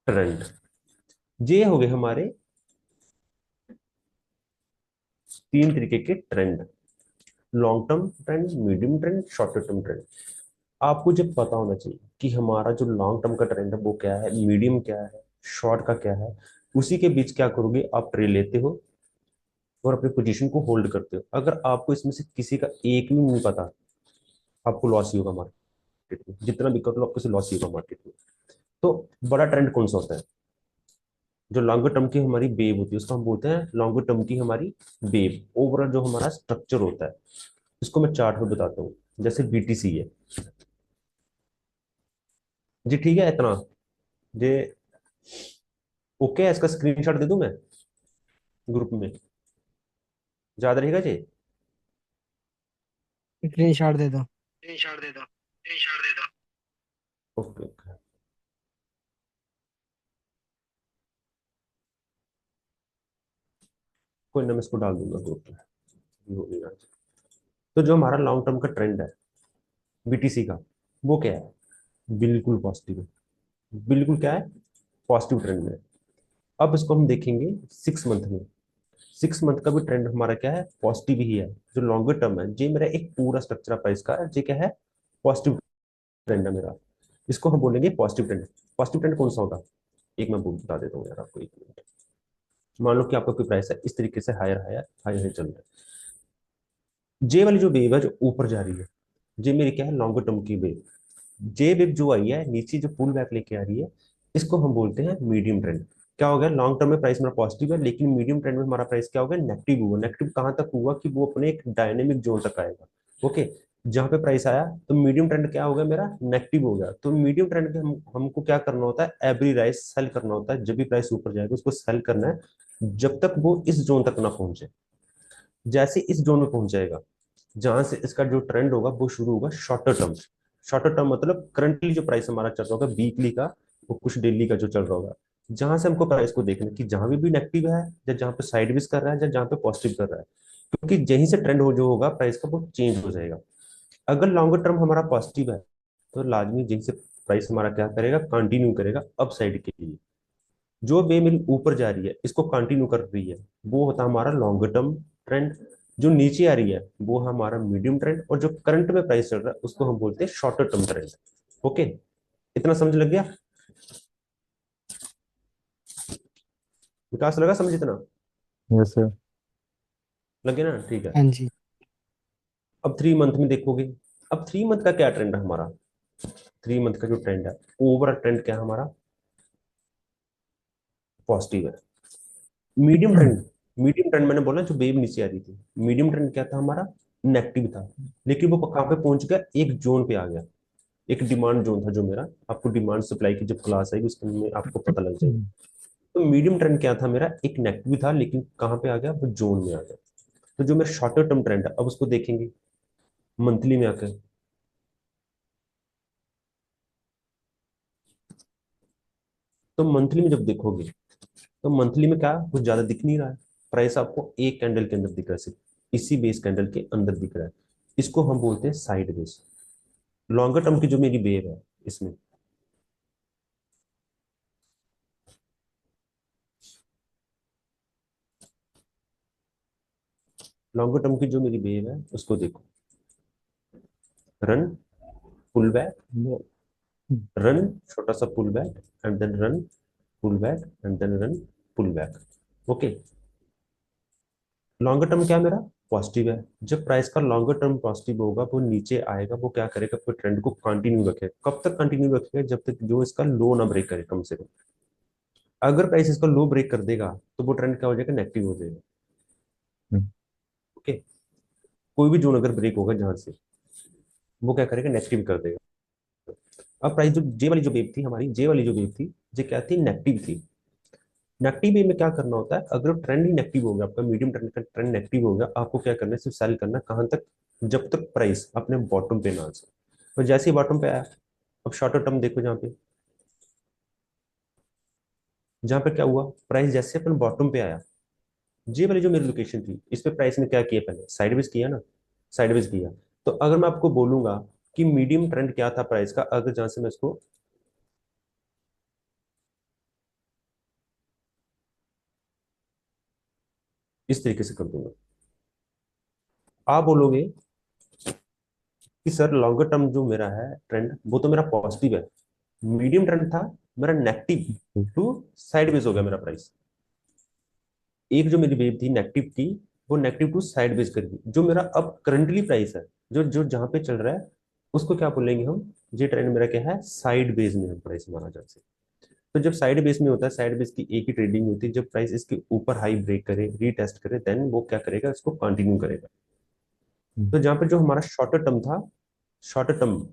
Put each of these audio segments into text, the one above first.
Trend. ये हो गए हमारे तीन तरीके के trend. Long term trend, medium trend, short term trend. आपको जब पता होना चाहिए कि हमारा जो लॉन्ग टर्म का ट्रेंड है वो क्या है, मीडियम क्या है, शॉर्ट का क्या है। उसी के बीच क्या करोगे, आप ट्रेड लेते हो और अपनी पोजीशन को होल्ड करते हो। अगर आपको इसमें से किसी का एक भी नहीं पता, आपको लॉस ही होगा मार्केट में। जितना भी कर लो आपको लॉस ही होगा मार्केट में। तो बड़ा ट्रेंड कौन सा होता है? जो लॉन्गर टर्म की हमारी वेव होती है उसको हम बोलते हैं लॉन्गर टर्म की हमारी वेव। ओवरऑल जो हमारा स्ट्रक्चर होता है इसको मैं चार्ट में बताता हूँ। जैसे बीटीसी है जी, ठीक है इतना ये ओके है। इसका स्क्रीनशॉट दे दूं मैं ग्रुप में, याद रहेगा जी? स्क्रीन शॉट दे दो। स्क्रीनशॉट दे दो, स्क्रीनशॉट दे दो। ओके ओके, कोई ना, मैं इसको डाल दूंगा ग्रुप में। ये हो गया। तो जो हमारा लॉन्ग टर्म का ट्रेंड है बीटीसी का, वो क्या है? बिल्कुल पॉजिटिव है। बिल्कुल क्या है? पॉजिटिव ट्रेंड में। अब इसको हम देखेंगे 6 मंथ में। 6 मंथ का भी ट्रेंड हमारा क्या है? पॉजिटिव ही है। जो लॉन्गर टर्म है ये मेरा एक पूरा स्ट्रक्चर है प्राइस का, ये क्या है? पॉजिटिव ट्रेंड है मेरा। इसको हम बोलेंगे पॉजिटिव ट्रेंड। पॉजिटिव ट्रेंड कौन सा होगा? एक मैं बोल बता देता हूँ यार आपको, एक मिनट। मान लो कि आपका कोई प्राइस है इस तरीके से हायर हायर हायर हायर चल रहा है। जे वाली जो वेव है जो ऊपर जा रही है, ये मेरी क्या है? लॉन्गर टर्म की वेव। जे वेव जो आई है नीचे जो पुल बैक लेके आ रही है, इसको हम बोलते हैं मीडियम ट्रेंड। क्या हो गया? लॉन्ग टर्म में प्राइस मेरा पॉजिटिव है, लेकिन मीडियम ट्रेंड में हमारा प्राइस क्या होगा? नेगेटिव हुआ। नेगेटिव कहां तक हुआ कि वो अपने एक डायनेमिक जोन तक आएगा। ओके, जहां पे प्राइस आया तो मीडियम ट्रेंड क्या हो गया? मेरा नेगेटिव हो गया। तो मीडियम ट्रेंड पे हमको क्या करना होता है? एवरी राइस सेल करना होता है। जब भी प्राइस ऊपर जाएगा उसको सेल करना है जब तक वो इस जोन तक ना पहुंचे। जैसे इस जोन में पहुंच जाएगा, जहां से इसका जो ट्रेंड होगा वो शुरू होगा शॉर्टर टर्म। शॉर्टर टर्म मतलब करंटली जो प्राइस हमारा चल रहा होगा वीकली का, वो कुछ डेली का जो चल रहा होगा। जहां से हमको प्राइस को देखना कि जहां भी नेगेटिव है या जहां पे साइडवेज कर रहा है या जहां पे पॉजिटिव कर रहा है, क्योंकि यहीं से ट्रेंड हो जो होगा प्राइस का वो चेंज हो जाएगा। अगर लॉन्गर टर्म हमारा पॉजिटिव है तो लाजमी यहीं से प्राइस हमारा क्या करेगा? कंटिन्यू करेगा अप साइड के लिए। जो वे मेरी ऊपर जा रही है इसको कंटिन्यू कर रही है, वो होता है हमारा लॉन्गर टर्म ट्रेंड। जो नीचे आ रही है वो है हमारा मीडियम ट्रेंड, और जो करंट में प्राइस चल रहा है उसको हम बोलते हैं शॉर्टर टर्म ट्रेंड। ओके, इतना समझ लग गया? विकास लगा समझ इतना? Yes sir. लग गया ना? ठीक है। हाँ जी। अब 3 मंथ में देखोगे। अब 3 मंथ का क्या ट्रेंड है हमारा? 3 मंथ का जो ट्रेंड है, ओवरऑल ट्रेंड क्या है हमारा? पॉजिटिव है। मीडियम ट्रेंड, मीडियम ट्रेंड मैंने बोला जो वेव नीचे आ रही थी, मीडियम ट्रेंड क्या था हमारा? नेगेटिव था। लेकिन वो कहाँ पे पहुंच गया? एक जोन पे आ गया। एक डिमांड जोन था जो मेरा, आपको डिमांड सप्लाई की जब क्लास आएगी उसके में आपको पता लग जाएगा। तो मीडियम ट्रेंड क्या था मेरा? एक नेगेटिव था, लेकिन कहाँ पे आ गया? वो जोन में आ गया। तो जो मेरा शॉर्टर टर्म ट्रेंड है अब उसको देखेंगे मंथली में आकर। तो मंथली में जब देखोगे तो मंथली में क्या कुछ ज्यादा दिख नहीं रहा है। प्राइस आपको एक कैंडल के अंदर दिख रहा है, सिर्फ इसी बेस कैंडल के अंदर दिख रहा है। इसको हम बोलते हैं साइड बेस। लॉन्गर टर्म की जो मेरी वेव है इसमें, लॉन्गर टर्म की जो मेरी वेव है उसको देखो। रन, पुल बैक, रन, छोटा सा pull back, and then run, pull back, and then run, pull back. Okay, longer term क्या मेरा? पॉजिटिव है। जब प्राइस का लॉन्गर टर्म पॉजिटिव होगा वो नीचे आएगा, वो क्या करेगा? अपने ट्रेंड को कंटिन्यू रखेगा। कब तक कंटिन्यू रखेगा? जब तक जो इसका लो ना ब्रेक करे कम से कम। अगर प्राइस इसका लो ब्रेक कर देगा तो वो ट्रेंड क्या हो जाएगा? नेगेटिव हो जाएगा। ओके, कोई भी जोन अगर ब्रेक होगा जहां से, वो क्या करेगा? नेगेटिव कर देगा। अब प्राइस जो जे वाली जो वेव थी हमारी, जे वाली जो वेव थी, ये क्या थी? नेगेटिव थी। नेगेटिव वे में क्या करना होता है? अगर ट्रेंड ही नेगेटिव हो गया, आपका मीडियम ट्रेंड का ट्रेंड नेगेटिव हो गया, आपको क्या करना है? सिर्फ सेल करना है। कहां तक? जब तक प्राइस अपने बॉटम पे ना आ जाए। और जैसे ही बॉटम पे आया, अब शॉर्टर टर्म देखो जहां पे, जहां पे क्या हुआ? प्राइस जैसे अपन बॉटम पे आया, ये वाली जो मेरी लोकेशन थी इस पे प्राइस ने क्या किया? पहले साइडवेज किया ना, साइडवेज किया। तो अगर मैं आपको बोलूंगा कि मीडियम ट्रेंड क्या था प्राइस का, अगर जहां से मैं इसको इस तरीके से कर दूंगा। आप बोलोगे कि सर लॉन्गर टर्म जो मेरा है ट्रेंड वो तो मेरा पॉजिटिव है, मीडियम ट्रेंड था मेरा नेगेटिव टू साइडवेज हो गया मेरा प्राइस। एक जो मेरी वेव थी नेगेटिव की, वो नेगेटिव टू साइडवेज कर गई। जो मेरा अब करंटली प्राइस है, जो जो जहां पे चल रहा है, उसको क्या बोलेंगे हम, ये ट्रेंड मेरा क्या है, साइड बेस में है प्राइस हमारा जहां से। तो जब साइड बेस में होता है, साइड बेस की एक ही ट्रेडिंग होती है, जब प्राइस इसके ऊपर हाई ब्रेक करे, रीटेस्ट करे, देन वो क्या करेगा, इसको कंटिन्यू करेगा। तो जहां पे जो हमारा शॉर्टर टर्म था, शॉर्टर टर्म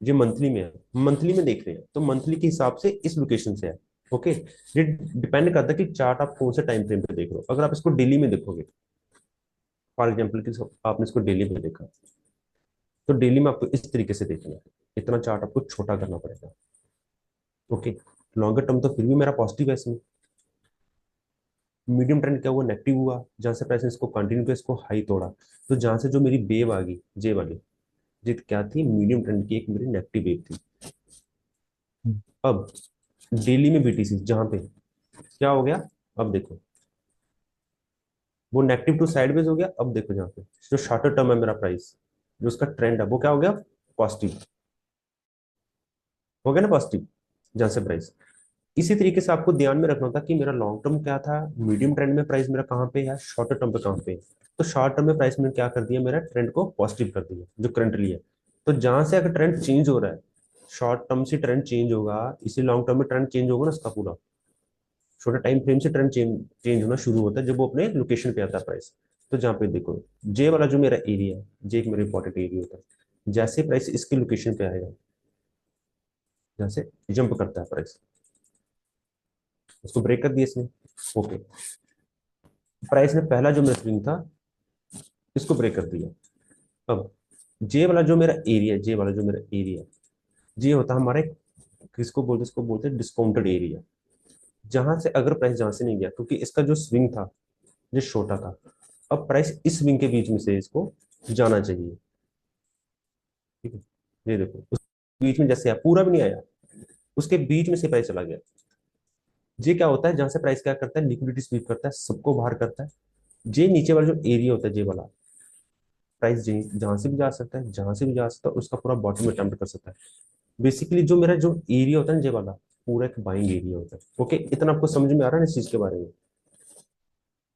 ये मंथली में है, मंथली में देख रहे हैं तो मंथली के हिसाब से इस लोकेशन से है। ओके, ये डिपेंड करता है कि चार्ट आप कौन से टाइम फ्रेम पे देख रहे हो। अगर आप इसको डेली में देखोगे, फॉर एग्जाम्पल कि आपने इसको डेली में देखा, तो डेली में आपको इस तरीके से देखना है, इतना चार्ट आपको छोटा करना पड़ेगा। ओके, लॉन्गर टर्म तो फिर भी मेरा पॉजिटिव है इसमें। मीडियम ट्रेंड क्या हुआ, नेगेटिव हुआ, जहां से प्राइस ने इसको कंटिन्यू किया, इसको हाई तोड़ा। तो जहां से जो मेरी वेव आ गई, जे वाली, ये क्या थी, मीडियम ट्रेंड की एक मेरी नेगेटिव वेव थी। अब डेली में बीटीसी जहां पे क्या हो गया, अब देखो वो नेगेटिव टू साइडवेज हो गया। अब देखो जहां पे जो शॉर्टर टर्म है मेरा प्राइस, जो उसका ट्रेंड है वो क्या हो गया, पॉजिटिव हो गया ना, पॉजिटिव जहां से प्राइस। इसी तरीके से आपको ध्यान में रखना था कि मेरा लॉन्ग टर्म क्या था, मीडियम ट्रेंड में प्राइस मेरा कहाँ पे है, शॉर्टर टर्म पे कहाँ पे है। तो शॉर्ट टर्म में प्राइस मैंने क्या कर दिया, मेरा ट्रेंड को पॉजिटिव कर दिया जो करंटली है। तो जहां से अगर ट्रेंड चेंज हो रहा है, शॉर्ट टर्म से ट्रेंड चेंज होगा, इसी लॉन्ग टर्म में ट्रेंड चेंज होगा ना इसका पूरा। छोटे टाइम फ्रेम से ट्रेंड चेंज चेंज होना शुरू होता है जब वो अपने लोकेशन पे आता है प्राइस। तो जहाँ पे देखो जे वाला जो मेरा एरिया है, जे एक मेरा इंपॉर्टेंट एरिया होता है, जैसे प्राइस इसके लोकेशन पे आएगा, जैसे जंप करता है प्राइस, उसको ब्रेक कर दिया इसने। ओके, प्राइस ने पहला जो मेरा स्विंग था, इसको ब्रेक कर दिया। अब जे वाला जो मेरा एरिया, जे वाला जो मेरा एरिया, जे होता है हमारे, किसको बोलते हैं, इसको बोलते हैं डिस्काउंटेड एरिया। जहां से अगर प्राइस जहां से नहीं गया, क्योंकि इसका जो स्विंग था ये छोटा था, अब प्राइस इस स्विंग के बीच में से इसको जाना चाहिए। ठीक है, ये देखो उस बीच में जैसे आया, पूरा भी नहीं आया, उसके बीच में से प्राइस चला गया। ये क्या होता है, जहां से प्राइस क्या करता है, लिक्विडिटी स्वीप करता है, सबको बाहर करता है। जे नीचे वाला जो एरिया होता है, जे वाला प्राइस जहां से भी जा सकता है, जहां से भी जा सकता है, उसका पूरा बॉटम अटेम्प्ट कर सकता है। बेसिकली जो मेरा जो एरिया होता है ना, जे वाला, पूरा एक बाइंग एरिया होता है। ओके, इतना आपको समझ में आ रहा है ना इस चीज के बारे में,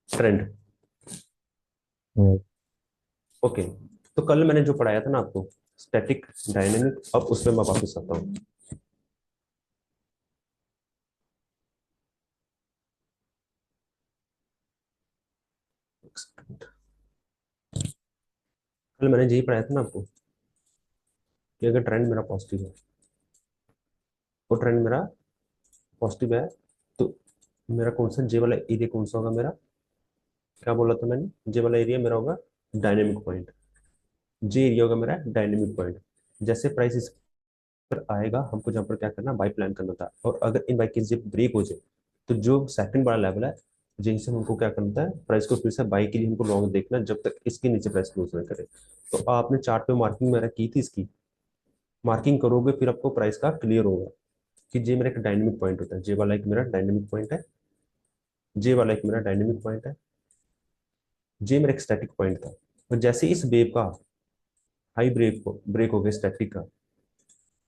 ट्रेंड। ओके, तो कल मैंने जो पढ़ाया था ना आपको, स्टैटिक डायनेमिक, अब उसमें मैं वापस आता हूँ। कल मैंने यही पढ़ाया था ना आपको कि अगर ट्रेंड मेरा पॉजिटिव है, वो ट्रेंड मेरा पॉजिटिव है, तो मेरा कौन सा जे वाला एरिया कौन सा होगा मेरा, क्या बोला था मैंने, जे वाला एरिया मेरा होगा डायनेमिक पॉइंट। जे एरिया होगा मेरा डायनेमिक पॉइंट। जैसे प्राइस इस पर आएगा, हमको जहाँ पर क्या करना, बाई प्लान करना था। और अगर इन बाई केस जब ब्रेक हो जाए, तो जो सेकंड बड़ा लेवल है, जिन से हमको क्या करना है, प्राइस को फिर से बाई के लिए हमको लॉन्ग देखना जब तक इसके नीचे प्राइस क्लोज ना करे। तो आपने चार्ट पे मार्किंग मेरा की थी, इसकी मार्किंग करोगे फिर आपको प्राइस का क्लियर होगा कि जे मेरा एक डायनेमिक पॉइंट होता है, जे वाला एक मेरा डायनेमिक पॉइंट है, जे वाला एक मेरा डायनेमिक पॉइंट है, जे मेरा एक स्टैटिक पॉइंट था। और जैसे इस वेव का हाई ब्रेक हो गया स्टैटिक का,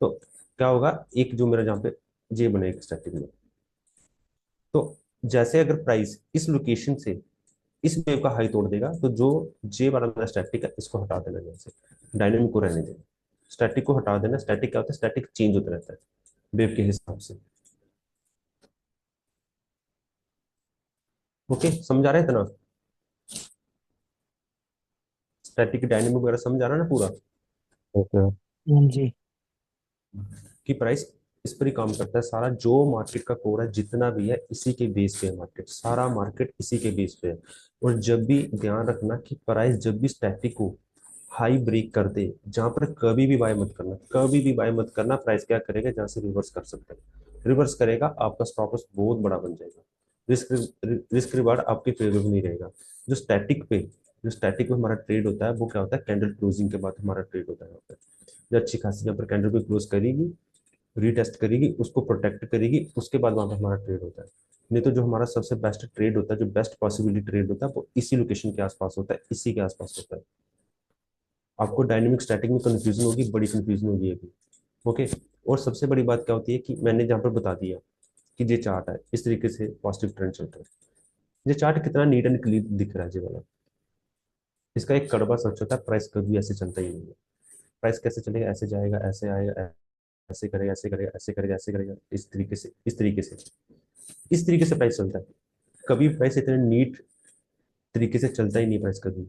तो क्या होगा, एक जो मेरा जहाँ पे जे बनेगा स्टैटिक में, तो जैसे अगर प्राइस इस लोकेशन से इस वेव का हाई तोड़ देगा, तो जो जे वाला मेरा स्टैटिक है, इसको हटा देना, जैसे डायनेमिक को रहने देना, स्टैटिक को हटा देना। स्टैटिक क्या होता है, स्टैटिक चेंज होता रहता है वेव के हिसाब से। ओके, समझा रहे थे ना, स्टैटिक डायनेमिक वगैरह समझ आ रहा है ना पूरा, ओके। हाँ जी। कि प्राइस इस पर ही काम करता है सारा। जो मार्केट का कोर है जितना भी है, इसी के बेस पे है मार्केट, सारा मार्केट इसी के बेस पे है। और जब भी ध्यान रखना कि प्राइस जब भी स्टैटिक को हाई ब्रेक कर दे, जहां पर कभी भी बाय मत करना, कभी भी बाय मत करना। प्राइस क्या करेगा, जहां से रिवर्स कर सकता है, रिवर्स करेगा, आपका स्टॉप लॉस बहुत बड़ा बन जाएगा। रिस्क रिवार्ड आपके फेवर में नहीं रहेगा। जो स्टैटिक पे जो स्टैटिक में हमारा ट्रेड होता है, वो क्या होता है, कैंडल क्लोजिंग के बाद हमारा ट्रेड होता है यहाँ पे। जो अच्छी खासी यहाँ पर कैंडल को क्लोज करेगी, रीटेस्ट करेगी, उसको प्रोटेक्ट करेगी, उसके बाद वहां पर हमारा ट्रेड होता है। नहीं तो जो हमारा सबसे बेस्ट ट्रेड होता है, जो बेस्ट पॉसिबिलिटी ट्रेड होता है, वो इसी लोकेशन के आसपास होता है, इसी के आसपास होता है। आपको डायनेमिक स्टैटिक में कंफ्यूजन होगी, बड़ी कंफ्यूजन होगी अभी। ओके। और सबसे बड़ी बात क्या होती है कि मैंने जहाँ पर बता दिया कि ये चार्ट है, इस तरीके से पॉजिटिव ट्रेंड चलता है। ये चार्ट कितना नीट एंड क्लीन दिख रहा है जी वाला। इसका एक कड़वा सच होता है, प्राइस कभी ऐसे चलता ही नहीं है। प्राइस कैसे चलेगा? ऐसे जाएगा, ऐसे आएगा, ऐसे करेगा, ऐसे करेगा, ऐसे करेगा, ऐसे करेगा, इस तरीके से, इस तरीके से, इस तरीके से प्राइस चलता है। कभी प्राइस इतने नीट तरीके से चलता ही नहीं प्राइस कभी।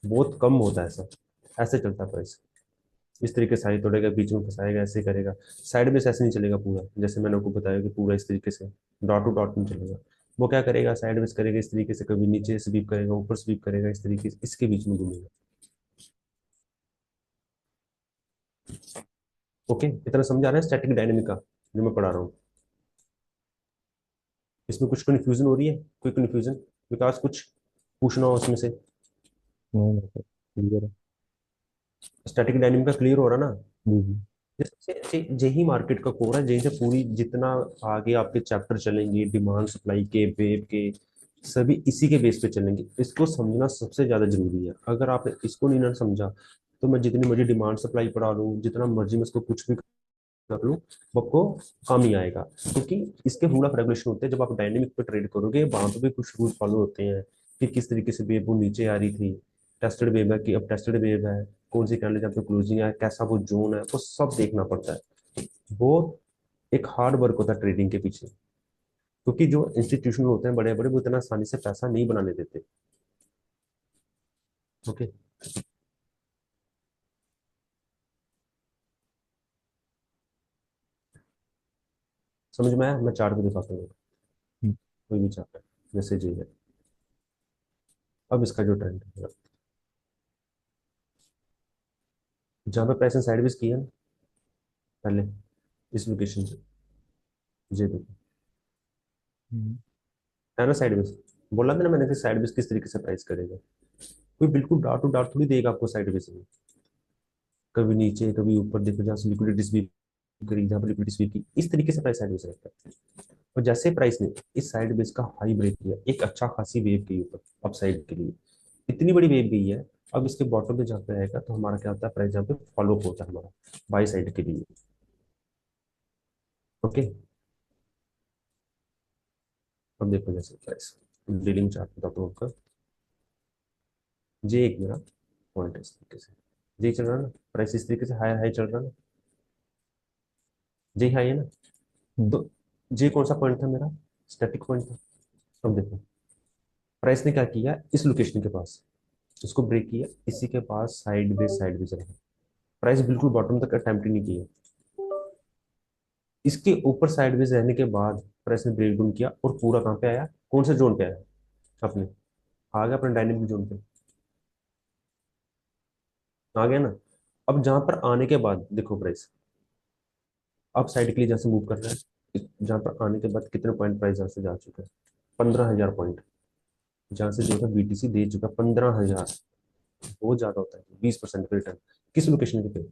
बहुत कम होता है ऐसा। ऐसे चलता है प्राइस। इस तरीके से साइड तोड़ेगा, बीच में फंसाएगा, ऐसे करेगा। साइड में से ऐसे नहीं चलेगा पूरा, जैसे मैंने आपको बताया कि पूरा इस तरीके से डॉट टू डॉट नहीं चलेगा। वो क्या करेगा? साइड में से करेगा इस तरीके से, कभी नीचे स्वीप करेगा, ऊपर स्वीप करेगा, इस तरीके से इसके बीच में घूमेगा। ओके, इतना समझ आ रहा है स्टैटिक डायनेमिक का जो मैं पढ़ा रहा हूँ? इसमें कुछ कन्फ्यूजन हो रही है? कोई कन्फ्यूजन? विकास कुछ पूछना हो उसमें से? नहीं सर, क्लियर है। स्टैटिक डायनेमिक का क्लियर हो रहा ना? जी जी। ये सबसे यही मार्केट का कोर है, यही से पूरी जितना आगे आपके चैप्टर चलेंगे, डिमांड सप्लाई के, वेव के, सभी इसी के बेस पे चलेंगे। इसको समझना सबसे ज्यादा जरूरी है। अगर आपने इसको नहीं ना समझा, तो मैं जितनी मर्जी डिमांड सप्लाई पढ़ा लूँ, जितना मर्जी मैं इसको कुछ भी कर लूँ, वो आपको काम ही आएगा। क्योंकि इसके रूल ऑफ रेगुलेशन होते हैं। जब आप डायनेमिक पे ट्रेड करोगे, वहां पे भी कुछ रूल फॉलो होते हैं कि किस तरीके से वेव वो नीचे आ रही थी, टेस्टेड वेव है कि अब टेस्टेड वेव है, कौन सी कैंडल जहाँ पे क्लोजिंग है, कैसा वो जोन है, वो सब देखना पड़ता है। वो एक हार्ड वर्क होता है ट्रेडिंग के पीछे। क्योंकि जो इंस्टीट्यूशन होते हैं बड़े बड़े, वो इतना आसानी से पैसा नहीं बनाने देते। ओके। समझ में आया? मैं चार्ट भी दिखाता हूँ। हम्म, कोई भी चार्ट है, जैसे जी है। अब इसका जो ट्रेंड है, जहाँ पे प्राइस ने साइडवेज किया ना पहले, इस लोकेशन से, ये देखो, हम्म, है ना साइडवेज। बोला था ना मैंने कि साइडवेज किस तरीके से प्राइस करेगा। कोई बिल्कुल डॉट टू डॉट थोड़ी देगा आपको साइडवेज में। कभी नीचे, कभी ऊपर। देखो जहाँ से लिक्विडिटी स्वीप करी, जहाँ पर लिक्विडिटी स्वीप की, इस तरीके से प्राइस साइडवेज रहता है। और जैसे प्राइस ने इस साइडवेज का हाई ब्रेक किया, एक अच्छा खासी वेव गई ऊपर अप साइड के लिए, इतनी बड़ी वेव गई है। अब इसके बॉटम पे जहाँ पे आएगा, तो हमारा क्या होता है? प्राइस जहाँ पे फॉलो होता है हमारा बाई साइड के लिए। ओके। अब देखो जैसे प्राइस डीलिंग चार्ट बताता हूँ आपका। ये एक मेरा पॉइंट है, इस तरीके से जी चल रहा है ना प्राइस, इस तरीके से हाई हाई चल रहा है ना, जी हाई है ना। हम्म, तो ये कौन सा पॉइंट था मेरा? स्टैटिक पॉइंट था। अब देखो प्राइस ने क्या किया, इस लोकेशन के पास इसको ब्रेक किया, इसी के पास साइड वेज रहा। प्राइस बिल्कुल बॉटम तक अटेम्प्ट ही नहीं किया। इसके ऊपर साइडवेज रहने के बाद प्राइस ने ब्रेक डाउन किया और पूरा कहाँ पे आया? कौन से जोन पे आया? अपने आ गया अपने डायनेमिक जोन पे, आ गया ना। अब जहां पर आने के बाद देखो प्राइस अब साइड के लिए जहां से मूव कर रहा है, जहां पर आने के बाद कितने पॉइंट प्राइस जहां से जा चुका है? 15,000 पॉइंट। जहां से जो है बीटीसी दे चुका 15,000। बहुत ज्यादा होता है, 20% का रिटर्न। किस लोकेशन पे?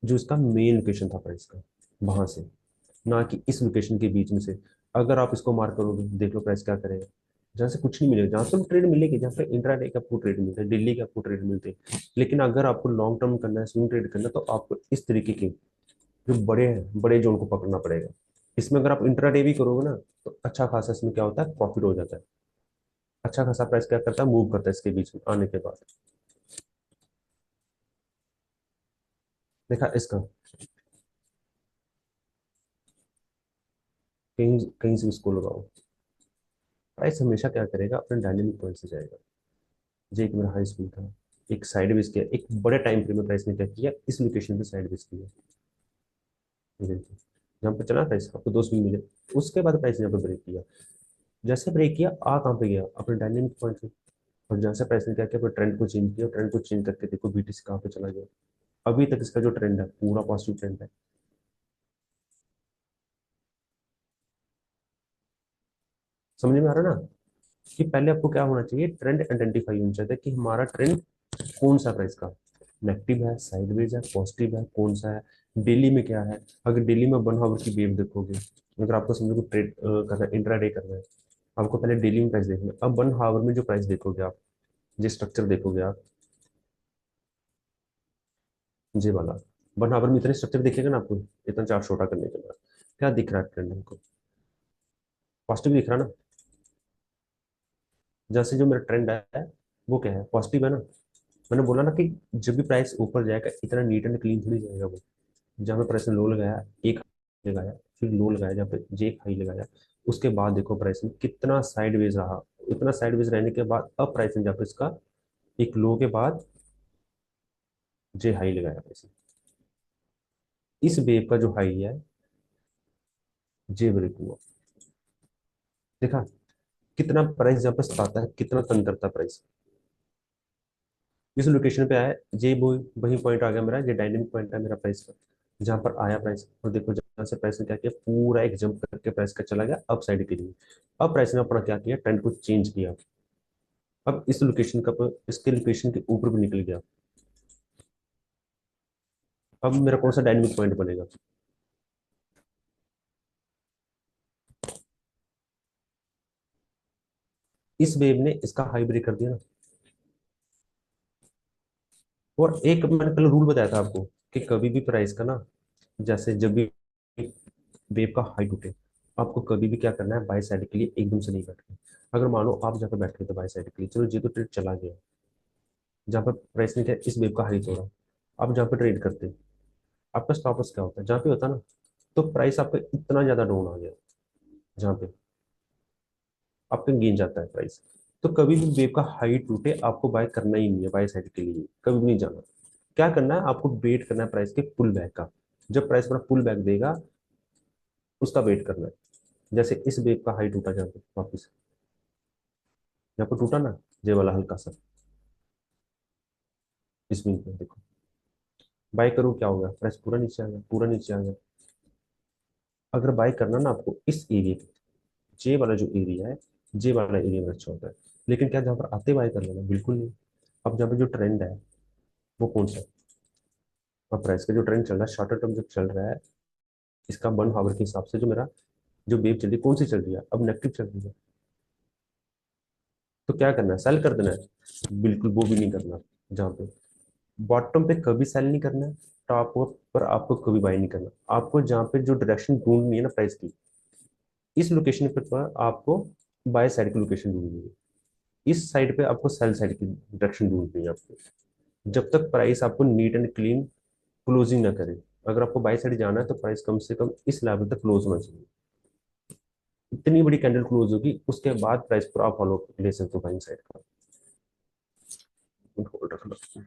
जो इसका मेन लोकेशन था प्राइस का, वहां से, ना कि इस लोकेशन के बीच में से। अगर आप इसको मार्क करोगे, देख लो प्राइस क्या करेगा। जहाँ से कुछ नहीं मिलेगा, जहाँ से ट्रेड मिलेगी, जहाँ पे इंट्राडे का आपको ट्रेड मिलता है, दिल्ली के आपको ट्रेड मिलते हैं। लेकिन अगर आपको लॉन्ग टर्म करना है, स्विंग ट्रेड करना है, तो आपको इस तरीके के जो बड़े हैं, बड़े जोन को पकड़ना पड़ेगा। इसमें अगर आप इंट्राडे भी करोगे ना, तो अच्छा खासा इसमें क्या होता है? प्रॉफिट हो जाता है। अच्छा खासा प्राइस क्या करता है? मूव करता है इसके बीच में आने के बाद। देखा इसका, कहीं कहीं से इसको लगाओ, प्राइस हमेशा क्या करेगा? अपने डायनेमिक पॉइंट से जाएगा। ये एक मेरा हाई स्कूल था, एक साइडवेज किया, एक बड़े टाइम फ्रेम में प्राइस ने क्या किया? इस लोकेशन पे साइडवेज किया। ये देखिए, जहाँ पे चला प्राइस, आपको 2 स्विंग मिले। उसके बाद प्राइस ने यहाँ पे ब्रेक किया। जैसे ब्रेक किया, आ कहाँ पे गया? अपने डायनेमिक पॉइंट पे। और जहाँ से प्राइस ने क्या किया? अपने ट्रेंड को चेंज किया, ट्रेंड को चेंज करके देखो बीटीसी कहाँ पे चला गया। अभी तक इसका जो ट्रेंड है, पूरा पॉजिटिव ट्रेंड है। समझ में आ रहा है ना? कि पहले आपको क्या होना चाहिए? ट्रेंड आइडेंटिफाई होना चाहिए कि हमारा ट्रेंड कौन सा प्राइस का, नेगेटिव है, साइडवेज है, पॉजिटिव है, कौन सा है, डेली में क्या है। अगर डेली में 1 आवर की वेव देखोगे, अगर आपको समझो ट्रेड करना है, इंट्राडे करना है, आपको पहले डेली में प्राइस देखना है। अब 1 आवर में जो प्राइस देखोगे आप, जो स्ट्रक्चर देखोगे आप, ये वाला 1 आवर में इतने स्ट्रक्चर दिखेगा ना आपको, इतना चार्ट छोटा करने के बाद क्या दिख रहा है ट्रेंड हमको? पॉजिटिव दिख रहा है ना? जैसे जो मेरा ट्रेंड है वो क्या है, पॉजिटिव है ना। मैंने बोला ना कि जब भी प्राइस ऊपर जाएगा इतना नीट एंड क्लीन थोड़ी जाएगा वो। जहाँ पे प्राइस ने लो लगाया, एक हाई लगाया, फिर लो लगाया, जहाँ पे जे एक हाई लगाया, उसके बाद देखो प्राइस में कितना साइडवेज रहा। इतना साइडवेज रहने के बाद अब प्राइस ने जहाँ पे इसका एक लो के बाद जे हाई लगाया प्राइस ने, इस वेव का जो हाई है जे ब्रेक हुआ। देखा कितना प्राइस जहाँ पे आता है, कितना तंग करता है प्राइस। इस लोकेशन पे आया, ये वो वही पॉइंट आ गया मेरा, ये डायनेमिक पॉइंट है मेरा प्राइस का, जहां पर आया प्राइस। और देखो जहां से प्राइस ने क्या किया, पूरा एक जंप करके प्राइस का चला गया अप साइड के लिए। अब प्राइस ने अपना क्या किया, ट्रेंड को चेंज किया। अब इस लोकेशन का इसके लोकेशन के ऊपर भी निकल गया। अब मेरा कौन सा डायनेमिक पॉइंट बनेगा? इस वेव ने इसका हाई ब्रेक कर दिया ना। और एक मैंने कल रूल बताया था आपको कि कभी भी प्राइस का ना, जैसे जब भी वेव का हाई टूटे, आपको कभी भी क्या करना है, बाय साइड के लिए एकदम से नहीं बैठना। अगर मानो आप जहाँ पे बैठ रहे थे बाय साइड के लिए, चलो जी तो ट्रेड चला गया, जहाँ पर प्राइस ने क्या इस वेव का हाई तोड़ा, आप जहाँ पे ट्रेड करते, आपका स्टॉप लॉस क्या होता है जहाँ पे होता ना, तो प्राइस आपका इतना ज्यादा डाउन आ गया, जहाँ पे आपका गिन जाता है प्राइस। तो कभी भी वेव का हाई टूटे आपको बाय करना ही नहीं है, बाय साइड के लिए कभी भी नहीं जाना। क्या करना है, आपको वेट करना है प्राइस के पुल बैक का। जब प्राइस अपना पुल बैक देगा उसका वेट करना है। जैसे इस वेव का हाई टूटा, जहाँ पे वापिस यहाँ पर टूटा ना, ये वाला हल्का सा, इस विंग पे देखो, बाय करो क्या होगा, प्राइस पूरा नीचे आ गया, पूरा नीचे आ गया। अगर बाय करना ना आपको इस एरिया पे, जे वाला जो एरिया है, जे वाला एरिया में अच्छा होता है। लेकिन क्या जहाँ पर आते बाय कर लेना, बिल्कुल नहीं। अब जहाँ पे जो ट्रेंड है वो कौन सा है? अब प्राइस का जो ट्रेंड चल रहा है, शॉर्टर टर्म जो चल रहा है, इसका 1 आवर के हिसाब से जो मेरा जो वेव चल रही है, कौन सी चल रही है, अब नेगेटिव चल रही है। तो क्या करना है, सेल कर देना है? बिल्कुल वो भी नहीं करना। जहाँ पे बॉटम पे कभी सेल नहीं करना है, टॉप पर आपको कभी बाय नहीं करना। आपको जहाँ पे जो डायरेक्शन ढूंढनी है ना प्राइस की, इस लोकेशन पर आपको बाय साइड की लोकेशन ढूंढनी है। इस साइड पे आपको सेल साइड की डायरेक्शन ढूंढनी है आपको, जब तक प्राइस आपको नीट एंड क्लीन क्लोजिंग ना करे। अगर आपको बाय साइड जाना है तो प्राइस कम से कम इस लेवल तक क्लोज होना चाहिए। इतनी बड़ी कैंडल क्लोज होगी उसके बाद प्राइस पर आप फॉलो ले सकते हो बाइंग साइड का। होल्ड रखना।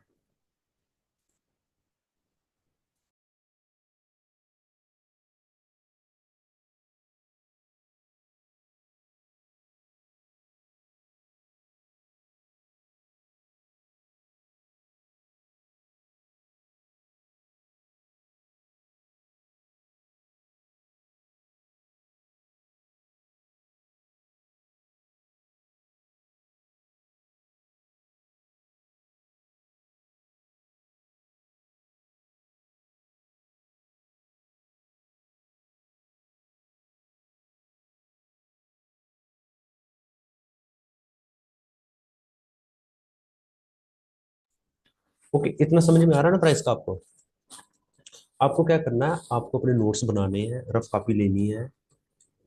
ओके, इतना समझ में आ रहा है ना प्राइस का आपको? आपको क्या करना है, आपको अपने नोट्स बनाने हैं, रफ कॉपी लेनी है,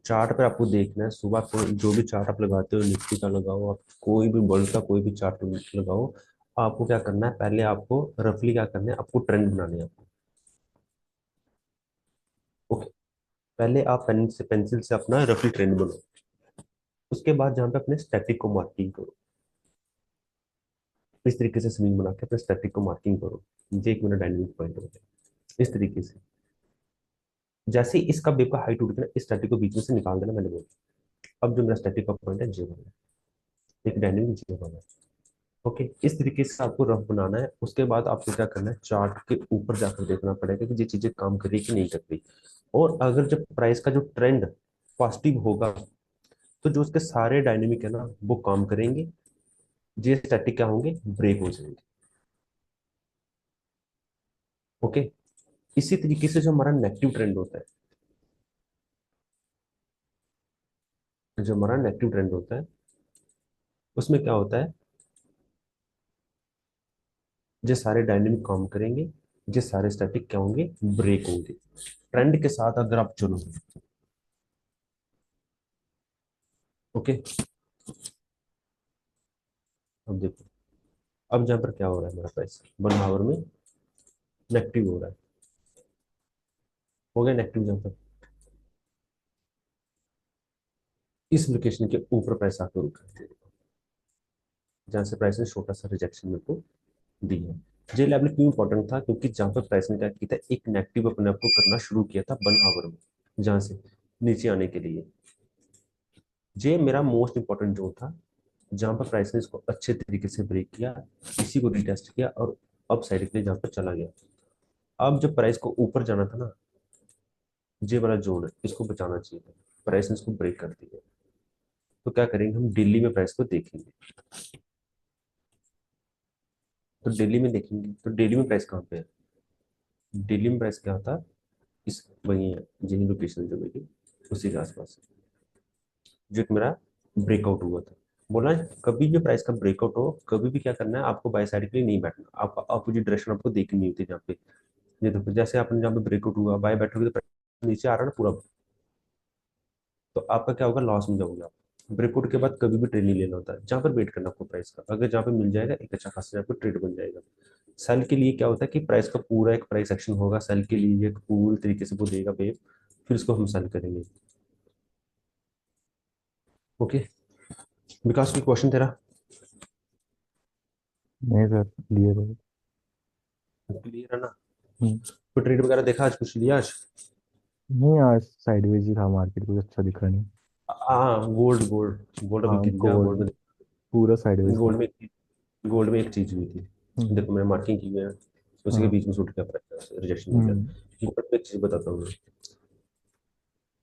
चार्ट पर आपको देखना है। सुबह को जो भी चार्ट आप लगाते हो, निफ्टी का लगाओ, आप कोई भी वर्ल्ड का कोई भी चार्ट लगाओ। आपको क्या करना है, पहले आपको रफली क्या करना है, आपको ट्रेंड बनाने हैं आपको। ओके, पहले आप पेन से पेंसिल से अपना रफली ट्रेंड बनाओ। उसके बाद जहाँ पे अपने स्टैटिक को मार्किंग करो, इस तरीके से स्विंग बना के अपने स्टैटिक को मार्किंग करो। ये एक मेरा डायनेमिक पॉइंट हो गया। इस तरीके से जैसे ही इसका वेव का हाइट उठ गया, इस स्टैटिक को बीच में से निकाल देना, मैंने बोला। अब जो मेरा स्टैटिक का पॉइंट है जीरो है, एक डायनेमिक जीरो है। ओके, इस तरीके से आपको रफ बनाना है। उसके बाद आपको क्या करना है, चार्ट के ऊपर जाकर देखना पड़ेगा कि ये चीजें काम कर रही है कि नहीं कर रही। और अगर जब प्राइस का जो ट्रेंड पॉजिटिव होगा, तो जो उसके सारे डायनेमिक है ना वो काम करेंगे, ये स्टैटिक क्या होंगे, ब्रेक हो जाएंगे। ओके, इसी तरीके से जो हमारा नेगेटिव ट्रेंड होता है, तो जो हमारा नेगेटिव ट्रेंड होता है उसमें क्या होता है, ये सारे डायनेमिक काम करेंगे, ये सारे स्टैटिक क्या होंगे, ब्रेक होंगे। ट्रेंड के साथ अगर आप चलो, ओके। अब देखो, अब जहां पर क्या हो रहा है, मेरा प्राइस 1 आवर में नेगेटिव हो रहा है, हो गया नेगेटिव जहां पर, इस लोकेशन के ऊपर प्राइस आके रुका है, जहां से प्राइस ने छोटा सा रिजेक्शन मेरे को दी है। जे लेवल क्यों इंपॉर्टेंट था, क्योंकि जहां पर प्राइस ने क्या किया था, एक नेगेटिव अपने आप को करना शुरू किया था 1 आवर में, जहां से नीचे आने के लिए। जे मेरा मोस्ट इंपॉर्टेंट जोन था, जहां पर प्राइस ने इसको अच्छे तरीके से ब्रेक किया, इसी को रिटेस्ट किया और अप साइड के लिए जहां पर चला गया। अब जब प्राइस को ऊपर जाना था ना, जे वाला जोन है इसको बचाना चाहिए था, प्राइस ने इसको ब्रेक कर दिया। तो क्या करेंगे, हम दिल्ली में प्राइस को देखेंगे। तो दिल्ली में देखेंगे तो दिल्ली में प्राइस कहाँ पे है, दिल्ली में प्राइस क्या था, इस वही है, यही लोकेशन जो मेरी उसी के आसपास है, जो एक मेरा ब्रेकआउट हुआ था। बोला है कभी भी प्राइस का ब्रेकआउट हो, कभी भी क्या करना है आपको, बाय साइड के लिए नहीं बैठना, आपका अपोजिट डायरेक्शन आपको देखनी होती है जहाँ पे। ये तो जैसे आपने जहाँ पे ब्रेकआउट हुआ बाय बैठोगे तो price नीचे आ रहा है ना पूरा, तो आपका क्या होगा, लॉस में जाओगे आप। ब्रेकआउट के बाद कभी भी ट्रेड नहीं लेना होता है, जहाँ पर वेट करना आपको प्राइस का, अगर जहाँ पे मिल जाएगा एक अच्छा खासा आपको ट्रेड बन जाएगा। सेल के लिए क्या होता है कि प्राइस का पूरा एक प्राइस एक्शन होगा, सेल के लिए एक पूरी तरीके से वो देगा वेव, फिर इसको हम सेल करेंगे। ओके, विकास की क्वेश्चन तेरा नहीं सर, क्लियर है। क्लियर है ना? हम्म, तो ट्रेड वगैरह देखा आज, कुछ लिया आज? नहीं आज साइडवेज ही था, मार्केट कुछ अच्छा दिखा नहीं। हाँ, गोल्ड गोल्ड गोल्ड अभी हाँ, गिर गया, गोल्ड गोल्ड में, पूरा साइडवेज था। गोल्ड में गोल्ड में एक चीज हुई थी, हम्म। देखो मैंने मार्किंग की है, उसी के हाँ। बीच में शूट किया प्राइस, रिजेक्शन हो गया। हम्म। गोल्ड में एक चीज बताता हूँ मैं,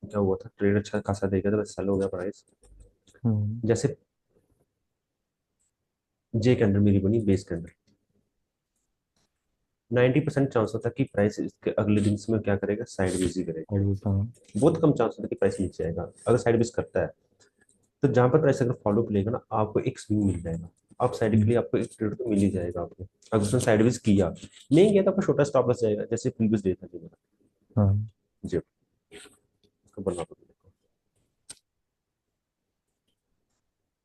क्या हुआ था, ट्रेड अच्छा खासा देखा था, बस सेल हो गया प्राइस। हम्म। जैसे जे कैंडल मेरी बनी बेस कैंडल, 90% चांस होता है कि प्राइस इसके अगले दिन में क्या करेगा, साइडवेज ही करेगा। साइडवेज, हाँ। बहुत कम चांस होता है कि प्राइस नीचे आएगा, अगर साइडवेज करता है तो जहां पर प्राइस अगर फॉलो अप लेगा ना, आपको एक स्विंग मिल जाएगा, अप साइड के हम्म। लिए आपको एक ट्रेड तो मिल ही जाएगा आपको। अगर उसने साइडवेज किया, नहीं किया तो आपका छोटा स्टॉप लॉस जाएगा, जैसे प्रीवियस डे था जी मेरा, हाँ। जी इसको बनना पड़ेगा।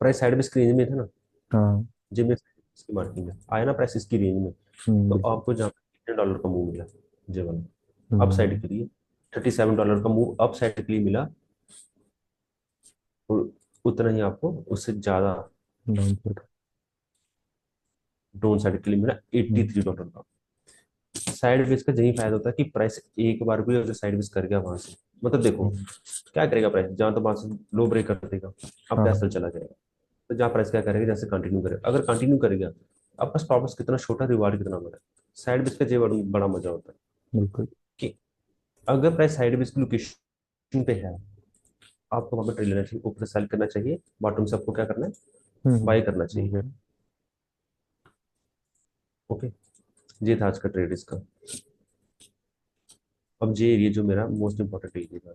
प्राइस साइडवेज की रेंज में था ना, हाँ। जी में इसकी मार्किंग है आया ना, प्राइस इसकी रेंज में, तो बिल्कुल। आपको जहाँ $18 का मूव मिला, जी वाला अप साइड हम्म। के लिए, $37 का मूव अप साइड के लिए मिला, और उतना ही आपको उससे ज्यादा डाउन साइड। डाउन साइड के लिए मिला $83 का। साइडवेज का यही फायदा होता है कि प्राइस एक बार भी अगर साइडवेज कर गया वहां से, मतलब देखो हम्म। क्या करेगा प्राइस, जहां तो वहां से लो ब्रेक कर देगा, अब हाँ। पैसा चला जाएगा। तो जहाँ प्राइस क्या करेगा, जैसे कंटिन्यू करेगा, अगर कंटिन्यू करेगा आपका स्टॉप लॉस कितना छोटा, रिवार्ड कितना बड़ा। साइडवेज का ये बड़ा मजा होता है बिल्कुल। कि अगर प्राइस साइडवेज की लोकेशन पे है, आपको वहां पर ट्रेड लेना चाहिए, ऊपर से सेल करना चाहिए, बॉटम से आपको क्या करना है, बाय करना चाहिए। ठीक है। ओके, ये था आज का ट्रेड इसका। अब ये एरिया जो मेरा मोस्ट इंपॉर्टेंट एरिया था,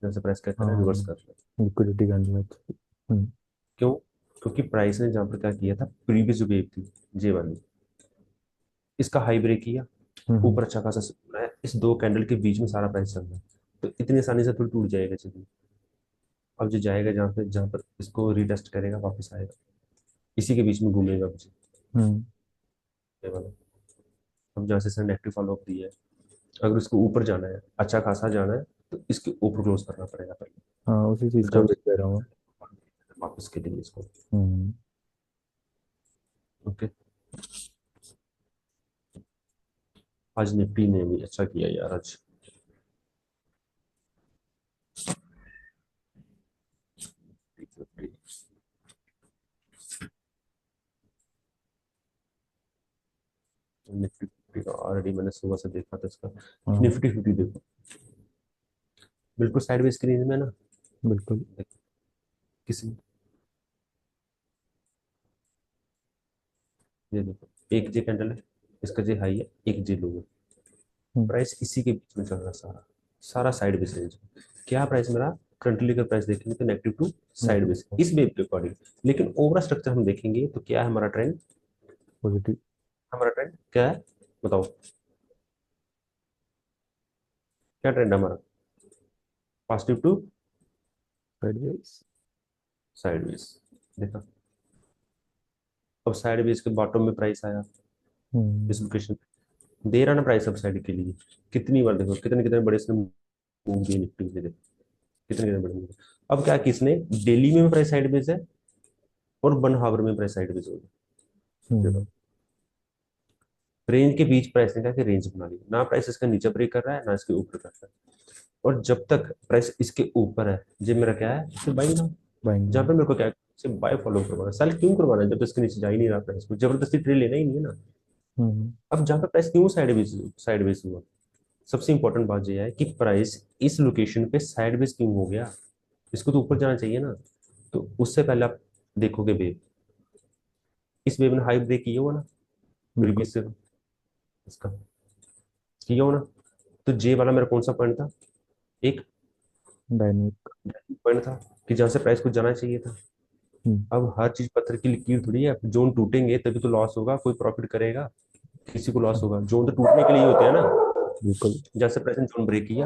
जैसे प्राइस क्या कर रहा है, हाँ, रिवर्स कर रहा है। लिक्विडिटी करनी है तो। क्यों, क्योंकि प्राइस ने जहाँ पर क्या किया था, प्रीवियस जो वेव थी जे वाली, इसका हाई ब्रेक किया, हम्म। ऊपर अच्छा खासा बनाया, इस दो कैंडल के बीच में सारा प्राइस चल रहा है, तो इतनी आसानी से थोड़ी टूट जाएगा चलिए। अब जो जाएगा जहाँ पर इसको रिटेस्ट करेगा वापस आएगा, इसी के बीच में घूमेगा मुझे, हम्म। ये वाला। अब जहाँ से इसने नेगेटिव फॉलो अप दिया है, अगर उसको ऊपर जाना है, अच्छा खासा जाना है, तो इसके ऊपर क्लोज करना पड़ेगा पहले, हाँ, उसी चीज़ तो का जहाँ वेट कर रहा हूँ। वापस के लिए इसको। हम्म। ओके, आज निफ्टी ने भी अच्छा किया यार आज, निफ्टी फिफ्टी का ऑलरेडी मैंने सुबह से देखा था इसका। हाँ। निफ्टी फिफ्टी देखो, बिल्कुल साइडवेज की रेंज में ना, बिल्कुल। देखो किसी, ये देखो एक जे कैंडल है, इसका जे हाई है, एक जे लो है, हम्म। प्राइस इसी के बीच में चल रहा है सारा, सारा साइडवेज रेंज। क्या प्राइस मेरा करंटली का प्राइस देखेंगे तो नेगेटिव टू साइडवेज नेगेटिव इस वेव के अकॉर्डिंग। लेकिन ओवरऑल स्ट्रक्चर हम देखेंगे तो क्या है हमारा ट्रेंड, पॉजिटिव हमारा ट्रेंड क्या है बताओ, क्या ट्रेंड है हमारा, पॉजिटिव टू साइडवेज। साइडवेज। देखा, अब साइडवेज के बॉटम में प्राइस आया हम्म इस लोकेशन पे, दे रहा ना प्राइस अब साइड के लिए, कितनी बार देखो कितने कितने बड़े से मूव दिए निफ्टी में, देखो कितने कितने बड़े move। अब क्या किसने, डेली में प्राइस साइडवेज है और 1 आवर में प्राइस साइडवेज होगा। देखो हम्म रेंज के बीच प्राइस ने क्या कि रेंज बना ली, ना प्राइस इसका नीचे ब्रेक कर रहा है ना इसके ऊपर कर रहा है। और जब तक प्राइस इसके ऊपर है, जो मेरा क्या है इसे बाई ना, जहाँ बाइंग। पे मेरे को क्या है इसे बाय फॉलो करवाना, साल क्यों करवाना है जब तक इसके नीचे जा ही नहीं रहा प्राइस को, जबरदस्ती ट्रेड लेना ही नहीं है ना। हम्म अब जहाँ पे प्राइस क्यों साइडवेज हुआ, सबसे इंपॉर्टेंट बात यह है कि प्राइस इस लोकेशन पे साइडवेज क्यों हो गया, इसको तो ऊपर जाना चाहिए ना। तो उससे पहले आप देखोगे वेव, इस वेव ने हाई ब्रेक किया हुआ ना बिल्कुल। प्रीवियस से, इसका किया हुआ ना। तो जे वाला मेरा कौन सा पॉइंट था, एक डायनेमिक। पॉइंट था कि जहां से प्राइस को जाना चाहिए था। हम्म अब हर चीज पत्थर की लकीर थोड़ी है, जोन टूटेंगे तभी तो लॉस होगा, कोई प्रॉफिट करेगा, किसी को लॉस होगा, जोन तो टूटने के लिए होते हैं ना। बिल्कुल। जैसे प्राइस ने जोन ब्रेक किया,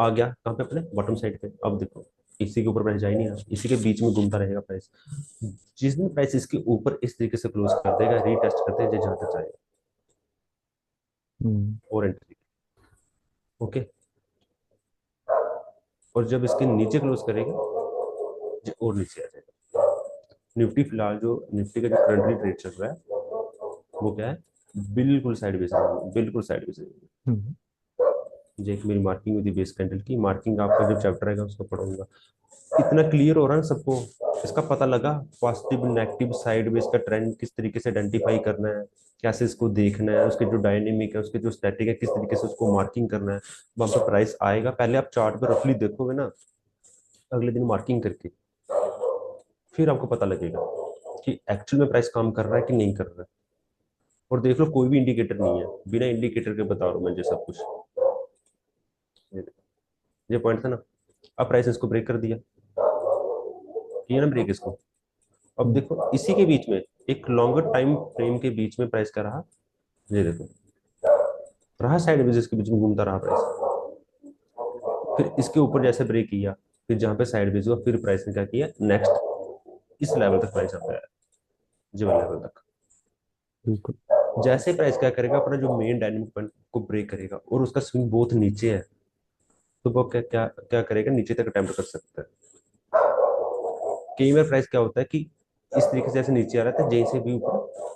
आ गया कहाँ पे अपने बॉटम साइड पे, अब देखो इसी के ऊपर प्राइस जा ही नहीं रहा, इसी के बीच में घूमता रहेगा प्राइस। जिस दिन प्राइस इसके ऊपर इस तरीके से क्लोज कर देगा, रीटेस्ट करते हैं जहां तक जाएगा हम्म और एंट्री, ओके। और जब इसके नीचे क्लोज करेगा और नीचे आ जाएगा। निफ्टी फिलहाल जो निफ्टी का जो करंटली ट्रेड चल रहा है वो क्या है, बिल्कुल साइडवेज है, बिल्कुल साइडवेज है। हम्म ये एक मेरी मार्किंग हुई थी बेस कैंडल की, मार्किंग आपका जब चैप्टर आएगा उसको पढ़ूंगा। इतना क्लियर हो रहा है ना सबको, इसका पता लगा पॉजिटिव नेगेटिव साइडवेज का ट्रेंड किस तरीके से आइडेंटिफाई करना है, कैसे इसको देखना है, उसके जो डायनेमिक है उसके जो स्टैटिक है किस तरीके से उसको मार्किंग करना है। वहां पर प्राइस आएगा, पहले आप चार्ट पे रफली देखोगे ना, अगले दिन मार्किंग करके, फिर आपको पता लगेगा कि एक्चुअल में प्राइस काम कर रहा है कि नहीं कर रहा है। और देख लो कोई भी इंडिकेटर नहीं है, बिना इंडिकेटर के बता रहा हूं मैं जो सब कुछ, ये ये पॉइंट था ना। अब प्राइस इसको ब्रेक कर दिया, किया ना ब्रेक इसको। अब हम्म देखो इसी के बीच में एक लॉन्गर टाइम फ्रेम के बीच में प्राइस का रहा, ये देखो रहा साइड में, जिसके बीच में घूमता रहा प्राइस, फिर इसके ऊपर जैसे ब्रेक किया, फिर जहां पे साइड हुआ फिर प्राइस ने क्या किया नेक्स्ट इस लेवल तक प्राइस आता है, जी लेवल तक। बिल्कुल। जैसे प्राइस क्या करेगा अपना जो मेन डायनेमिक पॉइंट को ब्रेक करेगा और उसका स्विंग बहुत नीचे है, तो वो क्या क्या क्या करेगा, नीचे तक अटेम्प्ट कर सकता है। कई बार प्राइस क्या होता है कि इस तरीके से ऐसे नीचे आ रहा था, जैसे भी ऊपर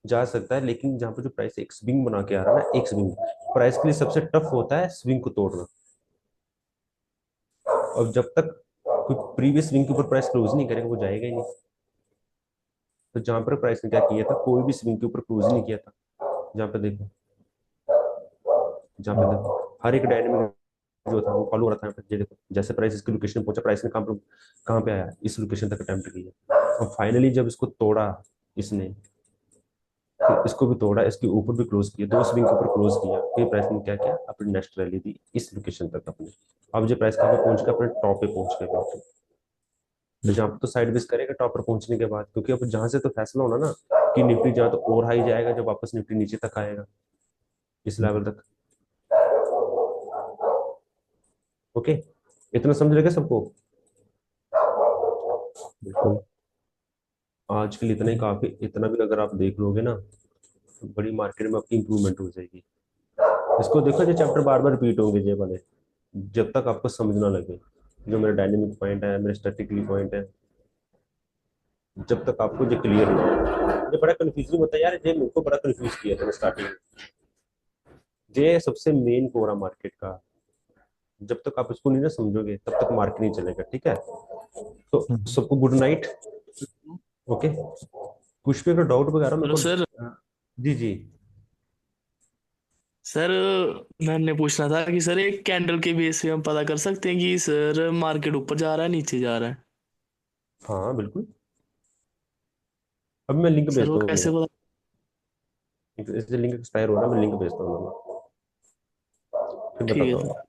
जा सकता है, लेकिन जहां पर जो प्राइस एक स्विंग बना के आ रहा है ना, एक स्विंग प्राइस के लिए सबसे टफ होता है स्विंग को तोड़ना। और जब तक कोई प्रीवियस स्विंग के ऊपर प्राइस क्लोज नहीं करेगा वो जाएगा ही नहीं। तो जहां पर प्राइस ने क्या किया था, कोई भी स्विंग के ऊपर क्लोज नहीं किया था, जहां पे देखो, जहां पे हम्म देखो हर एक डायनेमिक जो था वो फॉलो हो रहा था। यहाँ पे ये देखो जैसे प्राइस इसकी लोकेशन पहुंचा, प्राइस ने कहाँ पे आया, इस लोकेशन तक अटेम्प्ट किया, और फाइनली जब इसको तोड़ा इसने, फिर इसको भी तोड़ा, इसके ऊपर भी क्लोज किया, दो स्विंग के ऊपर क्लोज किया, फिर प्राइस ने क्या किया अपनी नेक्स्ट रैली दी इस लोकेशन तक अपने। अब जो प्राइस कहाँ पे पहुंच गया, अपने टॉप पे पहुंच गया बिल्कुल। तो जहाँ बिल्कुल। पे तो साइड वेज करेगा टॉप पर पहुंचने के बाद, क्योंकि अब जहां से तो फैसला होना ना कि निफ्टी जहाँ तो और हाई जाएगा जब वापस निफ्टी नीचे तक आएगा इस लेवल तक, ओके। इतना समझ लगे सबको, बिल्कुल। आज के लिए इतना ही काफी, इतना भी अगर आप देख लोगे ना तो बड़ी मार्केट में आपकी इंप्रूवमेंट हो जाएगी। इसको देखो जो चैप्टर बार बार रिपीट होंगे ये वाले, जब तक आपको समझ ना लगे, जो मेरा डायनेमिक पॉइंट है मेरे स्टैटिकली पॉइंट है, जब तक आपको ये क्लियर ना हो। ये बड़ा कंफ्यूजिंग होता है यार, ये मेरे को बड़ा कंफ्यूज किया था स्टार्टिंग में, ये सबसे मेन कोरा मार्केट का, जब तक आप इसको नहीं ना समझोगे तब तक मार्केट नहीं चलेगा, ठीक है। तो हम्म सबको गुड नाइट, ओके। कुछ भी अगर डाउट वगैरह मेरे हेलो को, सर। जी जी। सर मैंने पूछना था कि सर एक कैंडल के बेस पे हम पता कर सकते हैं कि सर मार्केट ऊपर जा रहा है नीचे जा रहा है। हाँ बिल्कुल, अब मैं लिंक सर भेजता वो हूँ, कैसे पता। इससे लिंक एक्सपायर हो रहा है, मैं लिंक भेजता हूँ, फिर ठीक है बताता सर। हूँ।